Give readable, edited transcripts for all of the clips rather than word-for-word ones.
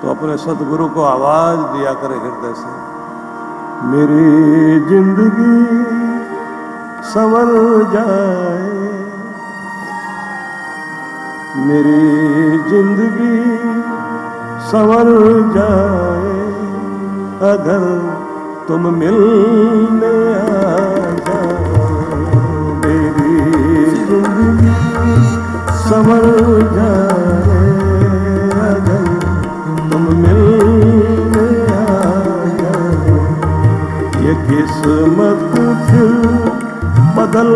तो अपने सतगुरु को आवाज दिया करे हृदय से, मेरी जिंदगी संवर जाए, मेरी जिंदगी संवर जाए, अगर तुम मिलने आ जाओ। मेरी जिंदगी संवर जाए, अगर तुम मिलने आ जाओ। ये किस्मत फिर बदल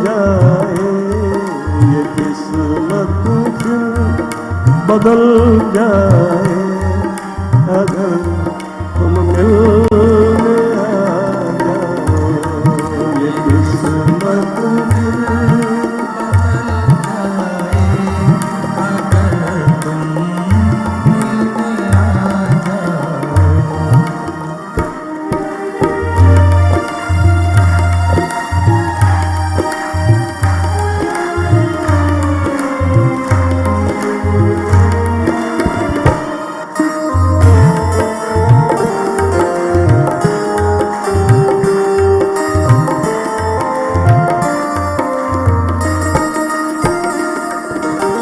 जाए, ये किस्मत फिर बदल जाए, अगर तुम मिलने आ जाओ। ये किस्मत फिर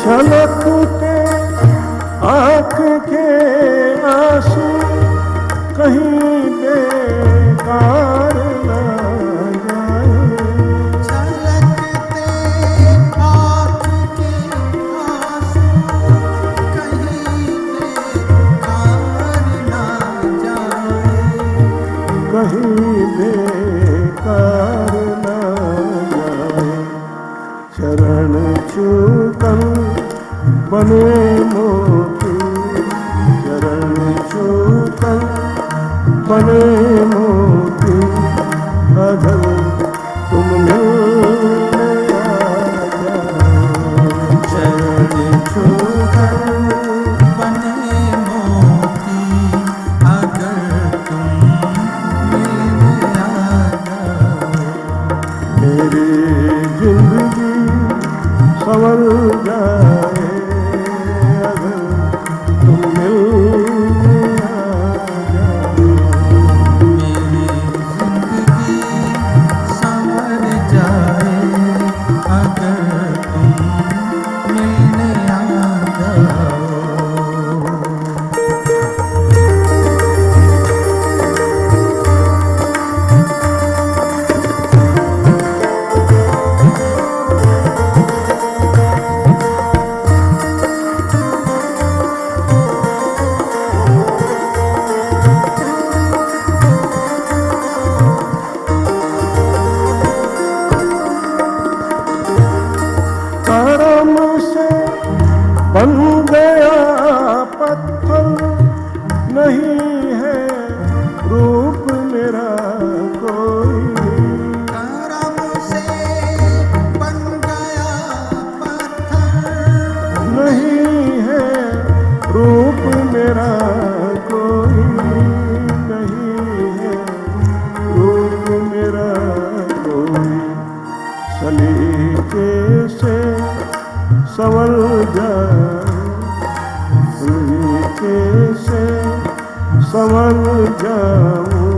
छलकते आँख के आंसू कहीं बेकार न जाए। छलकते आँख के आंसू कहीं बेकार न जाए, कहीं बेकार न जाए। चरण छूकर बने मोती, चरण छूकर बने मोती, अगर तुम मिलने आ जाओ। चरण छूकर बने मोती, अगर तुम मिलने आ जाओ। मेरी जिंदगी संवर जाए, अगर तुम मिलने आ जाओ। मेरी जिंदगी संवर जाए, अगर तुम मिलने आ जाओ। करम से बन गया पत्थर, नहीं है रूप मेरा कोई। करम से बन गया पत्थर, नहीं है रूप मेरा कोई, नहीं है रूप मेरा कोई। सलीके से संवर जाए, सलीके से संवर जाऊं,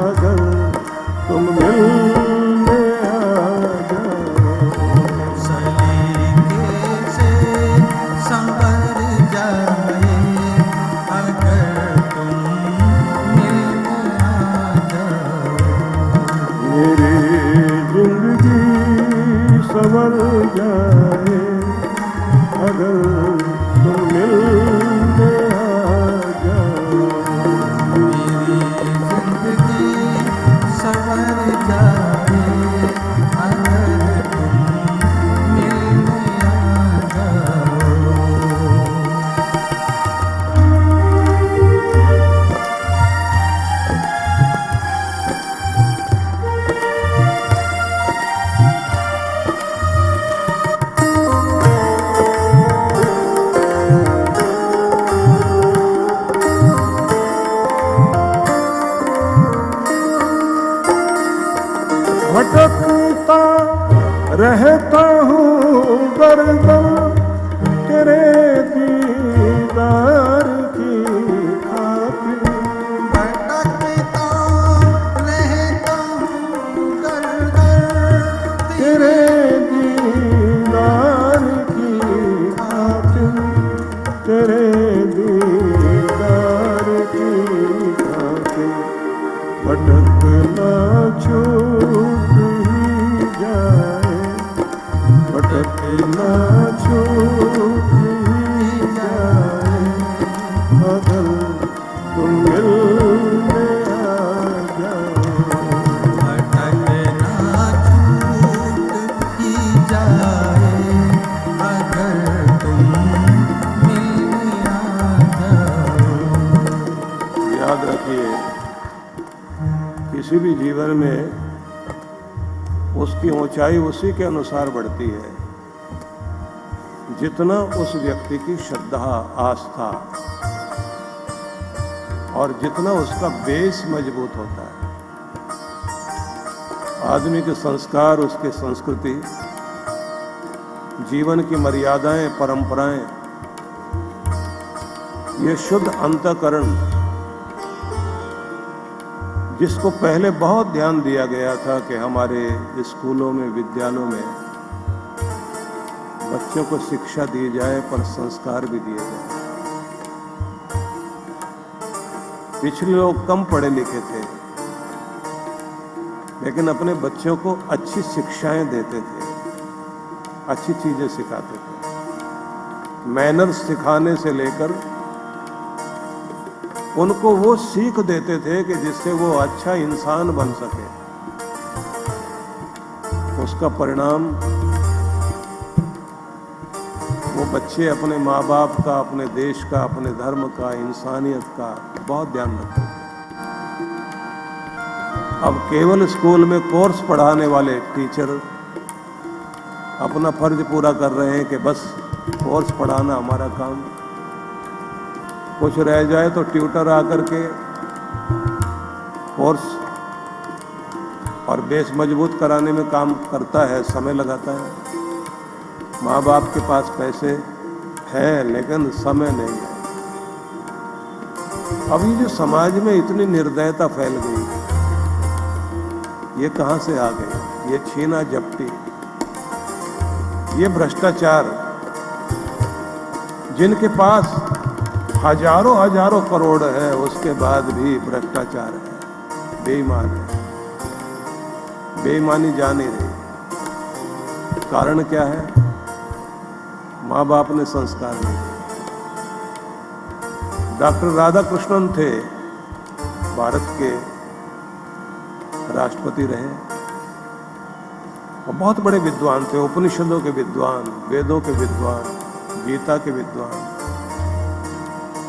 अगर तुम मिलने आ जाओ। सलीके से संवर जाए, अगर तुम मिलने आ जाओ। मेरी जिंदगी संवर जाए, अगर तुम मिलने आ जाओ। मेरी जिंदगी संवर जाए, अगर तुम मिलने आ जाओ। भटकता रहता हूँ गर्दन तेरे दीदार की दीदार की खातिर भटकना छूट ही जाए, भटकना छूट ही जाए, अगर तुम मिलने आ जाओ। भटकना छूट ही जाए, अगर तुम मिलने आ जाओ। याद रखिए, किसी भी जीवन में उसकी ऊंचाई उसी के अनुसार बढ़ती है जितना उस व्यक्ति की श्रद्धा, आस्था और जितना उसका बेस मजबूत होता है। आदमी के संस्कार, उसके संस्कृति, जीवन की मर्यादाएं, परंपराएं, ये शुद्ध अंतःकरण जिसको पहले बहुत ध्यान दिया गया था कि हमारे स्कूलों में, विद्यालयों में बच्चों को शिक्षा दी जाए पर संस्कार भी दिए जाए। पिछले लोग कम पढ़े लिखे थे लेकिन अपने बच्चों को अच्छी शिक्षाएं देते थे, अच्छी चीजें सिखाते थे। मैनर्स सिखाने से लेकर उनको वो सीख देते थे कि जिससे वो अच्छा इंसान बन सके। उसका परिणाम वो बच्चे अपने माँ बाप का, अपने देश का, अपने धर्म का, इंसानियत का बहुत ध्यान रखते थे। अब केवल स्कूल में कोर्स पढ़ाने वाले टीचर अपना फर्ज पूरा कर रहे हैं कि बस कोर्स पढ़ाना हमारा काम, कुछ रह जाए तो ट्यूटर आकर के कोर्स और बेस मजबूत कराने में काम करता है, समय लगाता है। माँ बाप के पास पैसे हैं लेकिन समय नहीं है। अब ये जो समाज में इतनी निर्दयता फैल गई, ये कहाँ से आ गई? ये छीना झपटी, ये भ्रष्टाचार, जिनके पास हजारों हजारों करोड़ है उसके बाद भी भ्रष्टाचार है, बेईमान है, बेईमानी जा नहीं रही। कारण क्या है? माँ बाप ने संस्कार नहीं दिए। डॉक्टर राधाकृष्णन थे, भारत के राष्ट्रपति रहे और बहुत बड़े विद्वान थे, उपनिषदों के विद्वान, वेदों के विद्वान, गीता के विद्वान।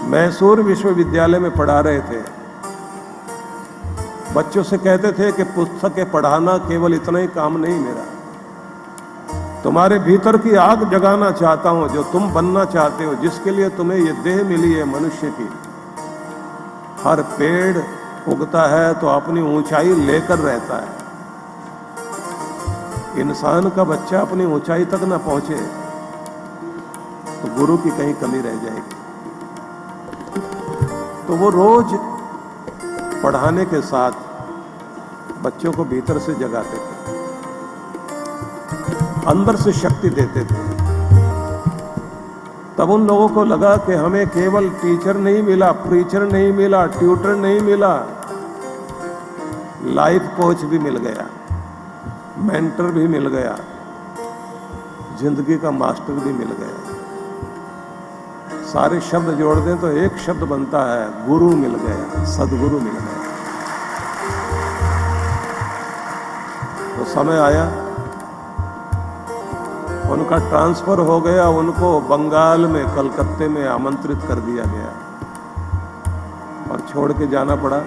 मैसूर विश्वविद्यालय में पढ़ा रहे थे। बच्चों से कहते थे कि पुस्तकें पढ़ाना केवल इतना ही काम नहीं मेरा, तुम्हारे भीतर की आग जगाना चाहता हूं, जो तुम बनना चाहते हो, जिसके लिए तुम्हें ये देह मिली है मनुष्य की। हर पेड़ उगता है तो अपनी ऊंचाई लेकर रहता है। इंसान का बच्चा अपनी ऊंचाई तक ना पहुंचे तो गुरु की कहीं कमी रह जाएगी। तो वो रोज पढ़ाने के साथ बच्चों को भीतर से जगाते थे, अंदर से शक्ति देते थे। तब उन लोगों को लगा कि हमें केवल टीचर नहीं मिला, प्रीचर नहीं मिला, ट्यूटर नहीं मिला, लाइफ कोच भी मिल गया, मेंटर भी मिल गया, जिंदगी का मास्टर भी मिल गया। सारे शब्द जोड़ दें तो एक शब्द बनता है, गुरु मिल गया, सदगुरु मिल गया। तो समय आया, उनका ट्रांसफर हो गया, उनको बंगाल में, कलकत्ते में आमंत्रित कर दिया गया और छोड़ के जाना पड़ा।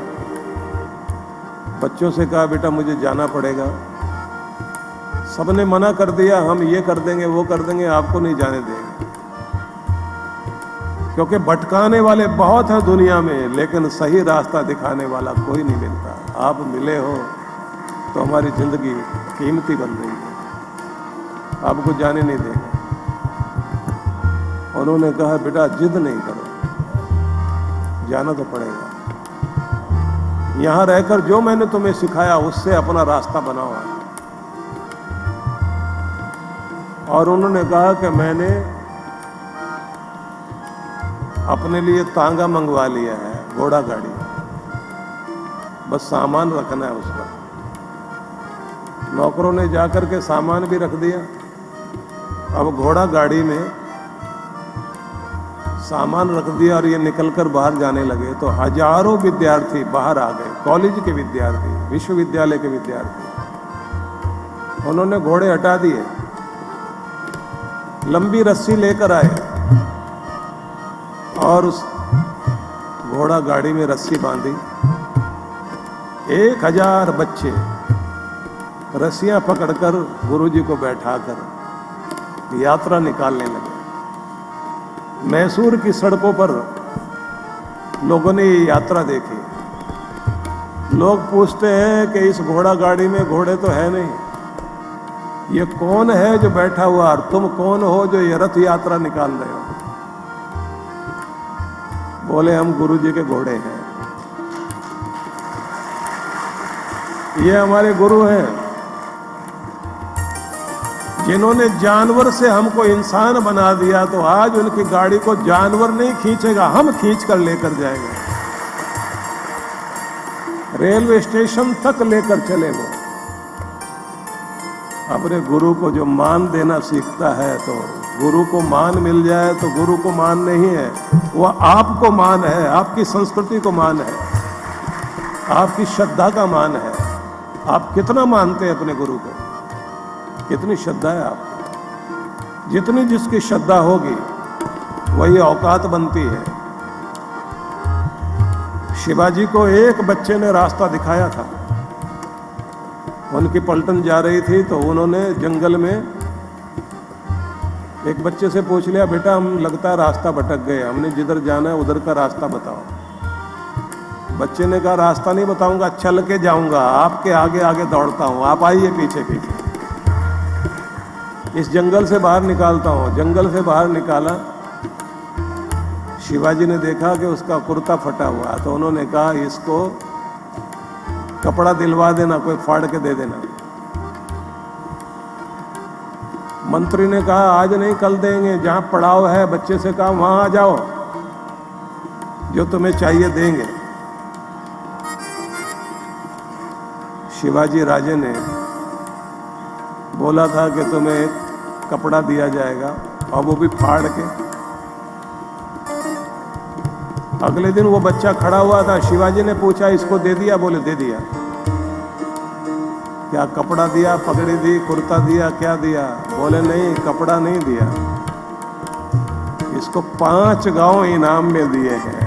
बच्चों से कहा बेटा मुझे जाना पड़ेगा। सबने मना कर दिया, हम ये कर देंगे, वो कर देंगे, आपको नहीं जाने देंगे। क्योंकि भटकाने वाले बहुत हैं दुनिया में, लेकिन सही रास्ता दिखाने वाला कोई नहीं मिलता। आप मिले हो तो हमारी जिंदगी कीमती बन रही है, आपको जाने नहीं देंगे। उन्होंने कहा बेटा जिद नहीं करो, जाना तो पड़ेगा। यहां रहकर जो मैंने तुम्हें सिखाया उससे अपना रास्ता बनाओ। और उन्होंने कहा कि मैंने अपने लिए तांगा मंगवा लिया है, घोड़ा गाड़ी, बस सामान रखना है उसका। नौकरों ने जाकर के सामान भी रख दिया। अब घोड़ा गाड़ी में सामान रख दिया और ये निकलकर बाहर जाने लगे तो हजारों विद्यार्थी बाहर आ गए, कॉलेज के विद्यार्थी, विश्वविद्यालय के विद्यार्थी। उन्होंने घोड़े हटा दिए, लंबी रस्सी लेकर आए और उस घोड़ा गाड़ी में रस्सी बांधी। 1000 बच्चे रस्सियां पकड़कर गुरुजी को बैठाकर यात्रा निकालने लगे। मैसूर की सड़कों पर लोगों ने ये यात्रा देखी। लोग पूछते हैं कि इस घोड़ा गाड़ी में घोड़े तो है नहीं, ये कौन है जो बैठा हुआ और तुम कौन हो जो ये रथ यात्रा निकाल रहे हो? बोले हम गुरुजी के घोड़े हैं, ये हमारे गुरु हैं जिन्होंने जानवर से हमको इंसान बना दिया। तो आज उनकी गाड़ी को जानवर नहीं खींचेगा, हम खींच कर लेकर जाएंगे, रेलवे स्टेशन तक लेकर चले। वो अपने गुरु को जो मान देना सीखता है तो गुरु को मान मिल जाए तो गुरु को मान नहीं है, वह आपको मान है, आपकी संस्कृति को मान है, आपकी श्रद्धा का मान है। आप कितना मानते हैं अपने गुरु को, कितनी श्रद्धा है आपकी? जितनी जिसकी श्रद्धा होगी वही औकात बनती है। शिवाजी को एक बच्चे ने रास्ता दिखाया था। उनकी पलटन जा रही थी तो उन्होंने जंगल में एक बच्चे से पूछ लिया, बेटा हम लगता है रास्ता भटक गए, हमने जिधर जाना है उधर का रास्ता बताओ। बच्चे ने कहा रास्ता नहीं बताऊंगा, चल के जाऊंगा, आपके आगे आगे दौड़ता हूं, आप आइए पीछे पीछे। इस जंगल से बाहर निकालता हूं। जंगल से बाहर निकाला, शिवाजी ने देखा कि उसका कुर्ता फटा हुआ, तो उन्होंने कहा इसको कपड़ा दिलवा देना, कोई फाड़ के दे देना। मंत्री ने कहा आज नहीं कल देंगे, जहां पड़ाव है बच्चे से कहा वहां आ जाओ, जो तुम्हें चाहिए देंगे। शिवाजी राजे ने बोला था कि तुम्हें कपड़ा दिया जाएगा और वो भी फाड़ के। अगले दिन वो बच्चा खड़ा हुआ था, शिवाजी ने पूछा इसको दे दिया? बोले दे दिया। क्या कपड़ा दिया, पगड़ी दी, कुर्ता दिया, क्या दिया? बोले नहीं, कपड़ा नहीं दिया, इसको 5 गांव इनाम में दिए हैं।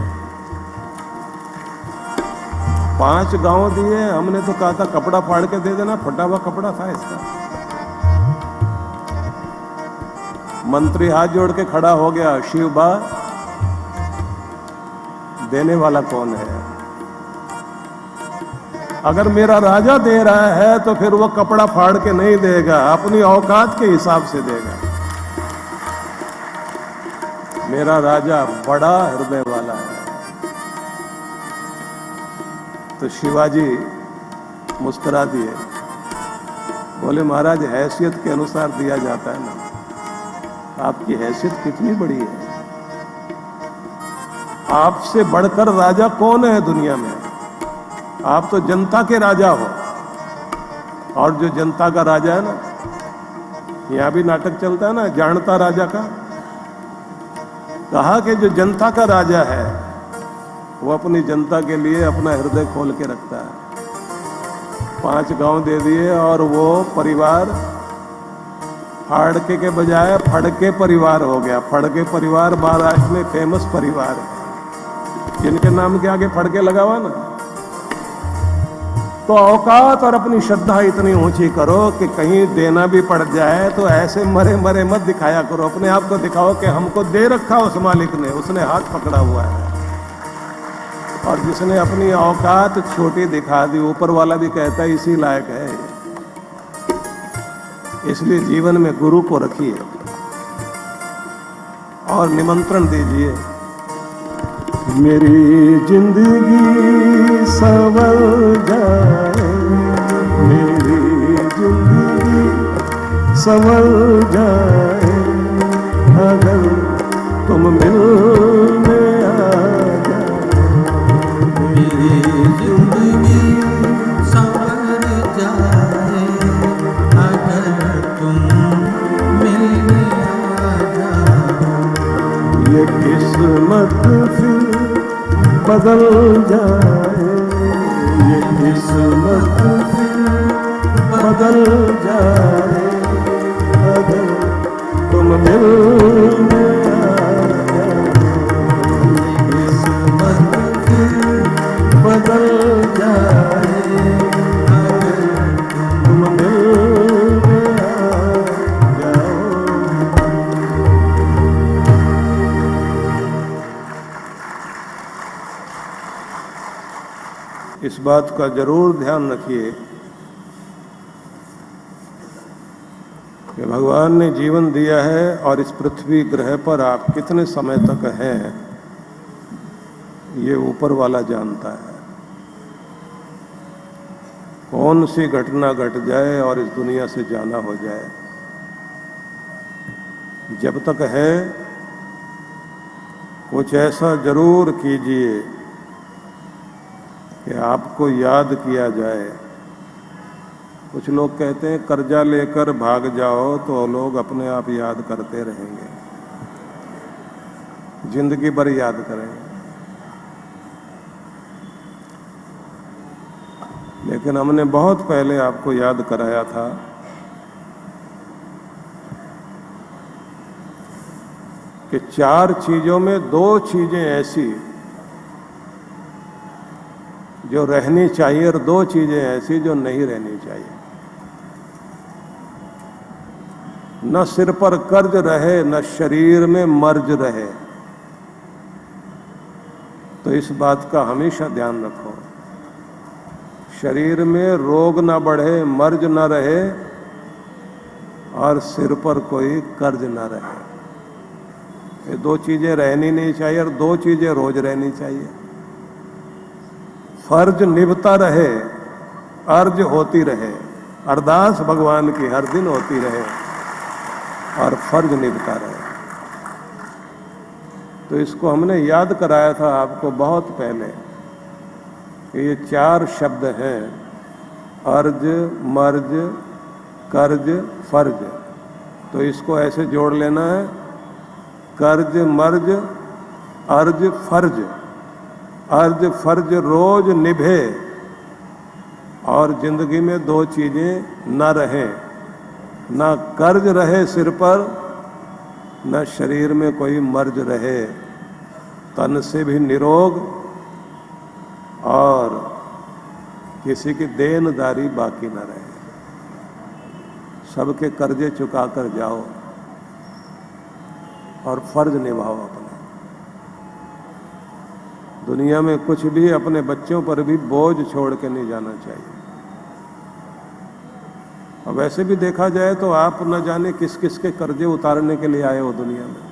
5 गांव दिए, हमने तो कहा था कपड़ा फाड़ के दे देना, फटा हुआ कपड़ा था इसका। मंत्री हाथ जोड़ के खड़ा हो गया, शिव बा देने वाला कौन है? अगर मेरा राजा दे रहा है तो फिर वो कपड़ा फाड़ के नहीं देगा, अपनी औकात के हिसाब से देगा। मेरा राजा बड़ा हृदय वाला है। तो शिवाजी मुस्कुरा दिए, बोले महाराज हैसियत के अनुसार दिया जाता है ना, आपकी हैसियत कितनी बड़ी है, आपसे बढ़कर राजा कौन है दुनिया में? आप तो जनता के राजा हो, और जो जनता का राजा है ना, यहां भी नाटक चलता है ना जानता राजा का। कहा कि जो जनता का राजा है वो अपनी जनता के लिए अपना हृदय खोल के रखता है। 5 गांव दे दिए और वो परिवार फाड़के के बजाय फड़के परिवार हो गया। फड़के परिवार महाराष्ट्र में फेमस परिवार है, जिनके नाम के आगे फड़के लगा हुआ ना। तो औकात और अपनी श्रद्धा इतनी ऊंची करो कि कहीं देना भी पड़ जाए तो ऐसे मरे मरे मत दिखाया करो। अपने आप को दिखाओ कि हमको दे रखा उस मालिक ने, उसने हाथ पकड़ा हुआ है। और जिसने अपनी औकात छोटी दिखा दी, ऊपर वाला भी कहता है इसी लायक है। इसलिए जीवन में गुरु को रखिए और निमंत्रण दीजिए, मेरी जिंदगी संवर जाए, मेरी जिंदगी संवर जाए, अगर तुम मिलने बदल जाए, ये किस्मत बदल जाए, अगर तुम दिल में आ जाओ, किस्मत बदल जाए, अगर तुम दिल में आ जाओ। इस बात का जरूर ध्यान रखिए कि भगवान ने जीवन दिया है और इस पृथ्वी ग्रह पर आप कितने समय तक हैं, ये ऊपर वाला जानता है। कौन सी घटना घट जाए और इस दुनिया से जाना हो जाए, जब तक है कुछ ऐसा जरूर कीजिए कि आपको याद किया जाए। कुछ लोग कहते हैं कर्जा लेकर भाग जाओ तो लोग अपने आप याद करते रहेंगे, जिंदगी भर याद करेंगे। लेकिन हमने बहुत पहले आपको याद कराया था कि 4 चीजों में 2 चीजें ऐसी जो रहनी चाहिए और 2 चीजें ऐसी जो नहीं रहनी चाहिए। न सिर पर कर्ज रहे, न शरीर में मर्ज रहे। तो इस बात का हमेशा ध्यान रखो, शरीर में रोग ना बढ़े, मर्ज ना रहे और सिर पर कोई कर्ज ना रहे। ये 2 चीजें रहनी नहीं चाहिए और 2 चीजें रोज रहनी चाहिए। फर्ज निभता रहे, अर्ज होती रहे, अरदास भगवान की हर दिन होती रहे और फर्ज निभता रहे। तो इसको हमने याद कराया था आपको बहुत पहले कि ये 4 शब्द हैं, अर्ज, मर्ज, कर्ज, फर्ज। तो इसको ऐसे जोड़ लेना है, कर्ज, मर्ज, अर्ज, फर्ज। अर्ज फर्ज रोज निभे और जिंदगी में 2 चीजें न रहें, ना कर्ज रहे सिर पर, न शरीर में कोई मर्ज रहे, तन से भी निरोग और किसी की देनदारी बाकी न रहे। सबके कर्जे चुका कर जाओ और फर्ज निभाओ अपने। दुनिया में कुछ भी अपने बच्चों पर भी बोझ छोड़ के नहीं जाना चाहिए। और वैसे भी देखा जाए तो आप न जाने किस किस के कर्जे उतारने के लिए आए हो दुनिया में।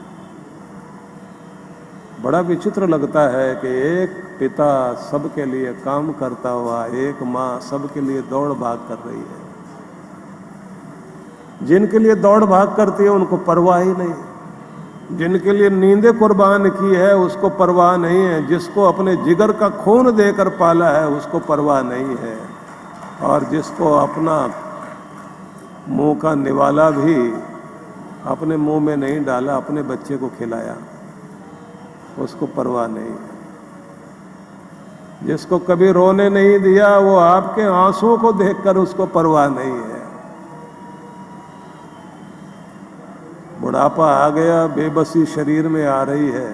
बड़ा विचित्र लगता है कि एक पिता सबके लिए काम करता हुआ, एक माँ सबके लिए दौड़ भाग कर रही है। जिनके लिए दौड़ भाग करती है उनको परवाह ही नहीं, जिनके लिए नींदें कुर्बान की है उसको परवाह नहीं है, जिसको अपने जिगर का खून देकर पाला है उसको परवाह नहीं है, और जिसको अपना मुंह का निवाला भी अपने मुंह में नहीं डाला, अपने बच्चे को खिलाया, उसको परवाह नहीं है। जिसको कभी रोने नहीं दिया वो आपके आंसुओं को देखकर उसको परवाह नहीं है। बुढ़ापा आ गया, बेबसी शरीर में आ रही है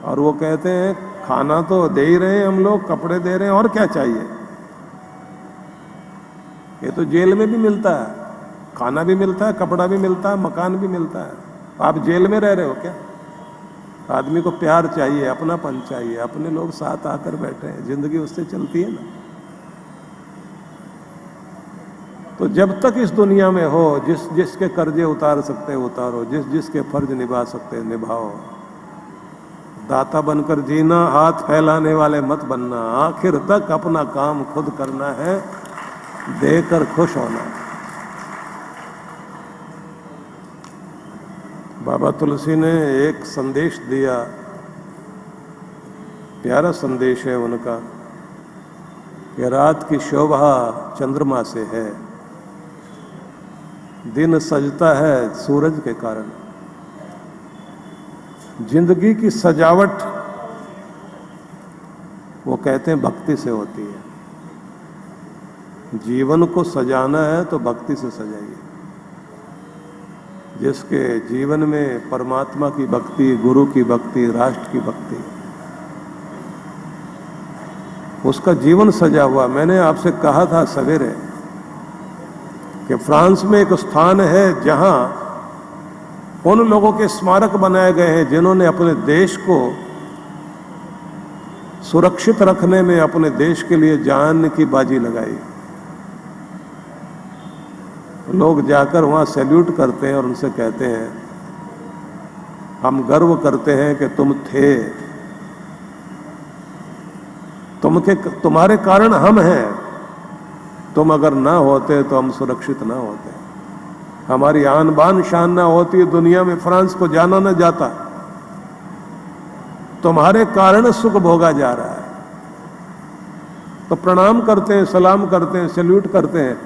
और वो कहते हैं खाना तो दे ही रहे हैं हम लोग, कपड़े दे रहे हैं, और क्या चाहिए। ये तो जेल में भी मिलता है, खाना भी मिलता है, कपड़ा भी मिलता है, मकान भी मिलता है। आप जेल में रह रहे हो क्या? आदमी को प्यार चाहिए, अपनापन चाहिए, अपने लोग साथ आकर बैठे हैं, जिंदगी उससे चलती है ना। तो जब तक इस दुनिया में हो, जिस जिसके कर्जे उतार सकते उतारो, जिस जिसके फर्ज निभा सकते निभाओ। दाता बनकर जीना, हाथ फैलाने वाले मत बनना। आखिर तक अपना काम खुद करना है, देकर खुश होना। बाबा तुलसी ने एक संदेश दिया, प्यारा संदेश है उनका, कि रात की शोभा चंद्रमा से है, दिन सजता है सूरज के कारण। जिंदगी की सजावट वो कहते हैं भक्ति से होती है। जीवन को सजाना है तो भक्ति से सजाइए। जिसके जीवन में परमात्मा की भक्ति, गुरु की भक्ति, राष्ट्र की भक्ति, उसका जीवन सजा हुआ। मैंने आपसे कहा था सवेरे कि फ्रांस में एक स्थान है जहां उन लोगों के स्मारक बनाए गए हैं जिन्होंने अपने देश को सुरक्षित रखने में अपने देश के लिए जान की बाजी लगाई। लोग जाकर वहां सैल्यूट करते हैं और उनसे कहते हैं, हम गर्व करते हैं कि तुम थे, तुम्हारे कारण हम हैं, तुम अगर ना होते तो हम सुरक्षित ना होते, हमारी आन बान शान ना होती, दुनिया में फ्रांस को जाना ना जाता, तुम्हारे कारण सुख भोगा जा रहा है। तो प्रणाम करते हैं, सलाम करते हैं, सैल्यूट करते हैं।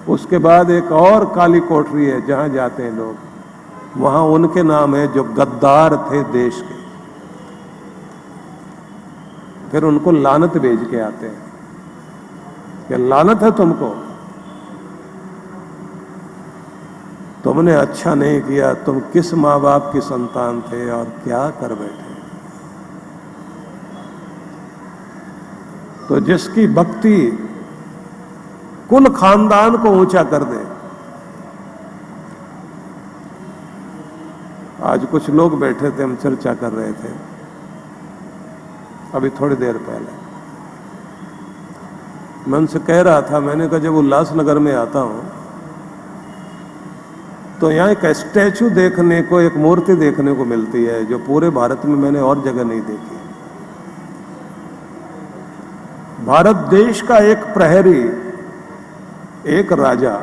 उसके बाद एक और काली कोठरी है जहां जाते हैं लोग, वहां उनके नाम है जो गद्दार थे देश के। फिर उनको लानत भेज के आते हैं कि लानत है तुमको, तुमने अच्छा नहीं किया, तुम किस माँ बाप की संतान थे और क्या कर बैठे। तो जिसकी भक्ति कुल खानदान को ऊंचा कर दे। आज कुछ लोग बैठे थे, हम चर्चा कर रहे थे अभी थोड़ी देर पहले। मैं उनसे कह रहा था, मैंने कहा जब उल्लासनगर में आता हूं तो यहां एक स्टैचू देखने को, एक मूर्ति देखने को मिलती है जो पूरे भारत में मैंने और जगह नहीं देखी। भारत देश का एक प्रहरी, एक राजा,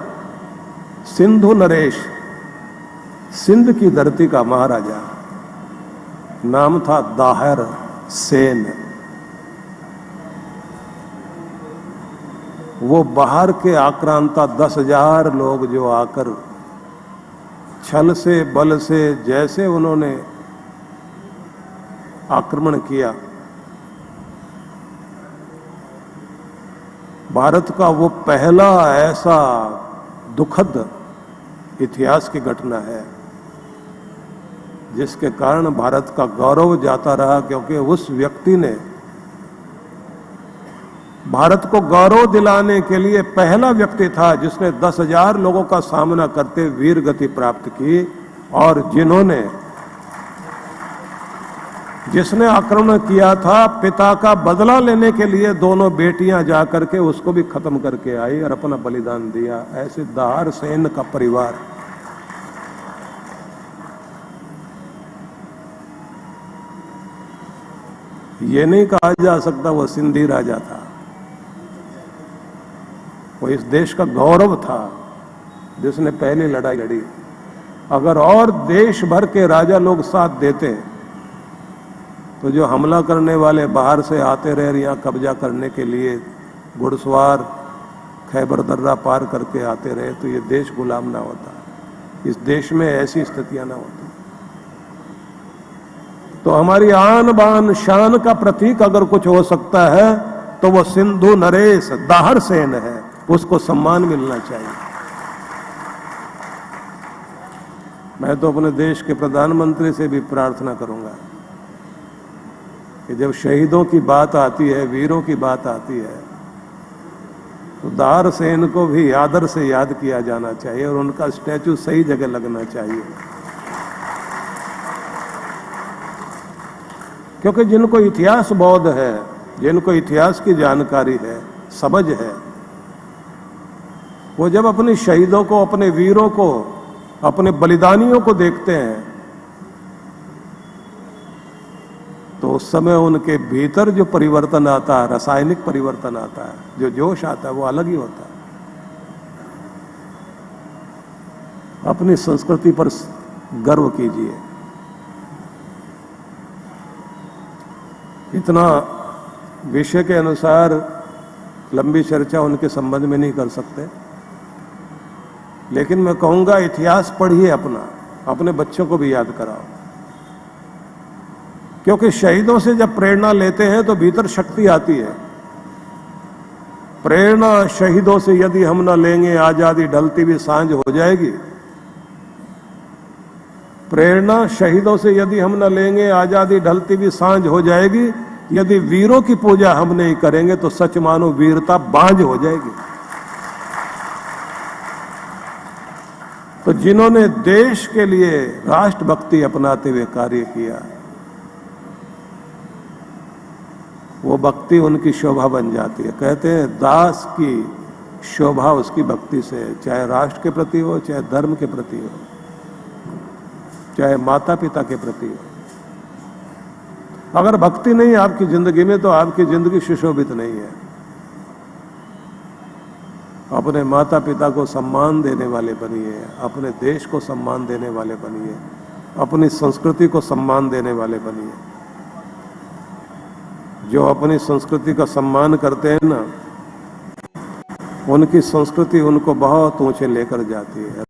सिंधु नरेश, सिंध की धरती का महाराजा, नाम था दाहिर सेन। वो बाहर के आक्रांता 10,000 लोग जो आकर छल से, बल से, जैसे उन्होंने आक्रमण किया, भारत का वो पहला ऐसा दुखद इतिहास की घटना है जिसके कारण भारत का गौरव जाता रहा, क्योंकि उस व्यक्ति ने भारत को गौरव दिलाने के लिए पहला व्यक्ति था जिसने 10,000 लोगों का सामना करते वीर गति प्राप्त की, और जिसने आक्रमण किया था, पिता का बदला लेने के लिए दोनों बेटियां जाकर के उसको भी खत्म करके आई और अपना बलिदान दिया। ऐसे दाहिर सेन का परिवार, ये नहीं कहा जा सकता वो सिंधी राजा था, वो इस देश का गौरव था जिसने पहली लड़ाई लड़ी। अगर और देश भर के राजा लोग साथ देते तो जो हमला करने वाले बाहर से आते रहे यहाँ कब्जा करने के लिए, घुड़सवार खैबर दर्रा पार करके आते रहे, तो ये देश गुलाम ना होता, इस देश में ऐसी स्थितियां ना होती। तो हमारी आन बान शान का प्रतीक अगर कुछ हो सकता है तो वो सिंधु नरेश दाहिर सेन है, उसको सम्मान मिलना चाहिए। मैं तो अपने देश के प्रधानमंत्री से भी प्रार्थना करूंगा कि जब शहीदों की बात आती है, वीरों की बात आती है, तो दाहिर सेन को भी आदर से याद किया जाना चाहिए और उनका स्टैचू सही जगह लगना चाहिए। क्योंकि जिनको इतिहास बोध है, जिनको इतिहास की जानकारी है, समझ है, वो जब अपने शहीदों को, अपने वीरों को, अपने बलिदानियों को देखते हैं तो उस समय उनके भीतर जो परिवर्तन आता है, रासायनिक परिवर्तन आता है, जो जोश आता है, वो अलग ही होता है। अपनी संस्कृति पर गर्व कीजिए। इतना विषय के अनुसार लंबी चर्चा उनके संबंध में नहीं कर सकते, लेकिन मैं कहूंगा इतिहास पढ़िए अपना, अपने बच्चों को भी याद कराओ। क्योंकि शहीदों से जब प्रेरणा लेते हैं तो भीतर शक्ति आती है। प्रेरणा शहीदों से यदि हम न लेंगे, आजादी ढलती भी सांझ हो जाएगी। प्रेरणा शहीदों से यदि हम न लेंगे, आजादी ढलती भी सांझ हो जाएगी। यदि वीरों की पूजा हम नहीं करेंगे तो सच मानो वीरता बांझ हो जाएगी। तो जिन्होंने देश के लिए राष्ट्रभक्ति अपनाते हुए कार्य किया, वो भक्ति उनकी शोभा बन जाती है। कहते हैं दास की शोभा उसकी भक्ति से है, चाहे राष्ट्र के प्रति हो, चाहे धर्म के प्रति हो, चाहे माता पिता के प्रति हो। अगर भक्ति नहीं आपकी जिंदगी में तो आपकी जिंदगी सुशोभित नहीं है। अपने माता पिता को सम्मान देने वाले बनिए, अपने देश को सम्मान देने वाले बनिए, अपनी संस्कृति को सम्मान देने वाले बनिए। जो अपनी संस्कृति का सम्मान करते हैं ना, उनकी संस्कृति उनको बहुत ऊंचे लेकर जाती है।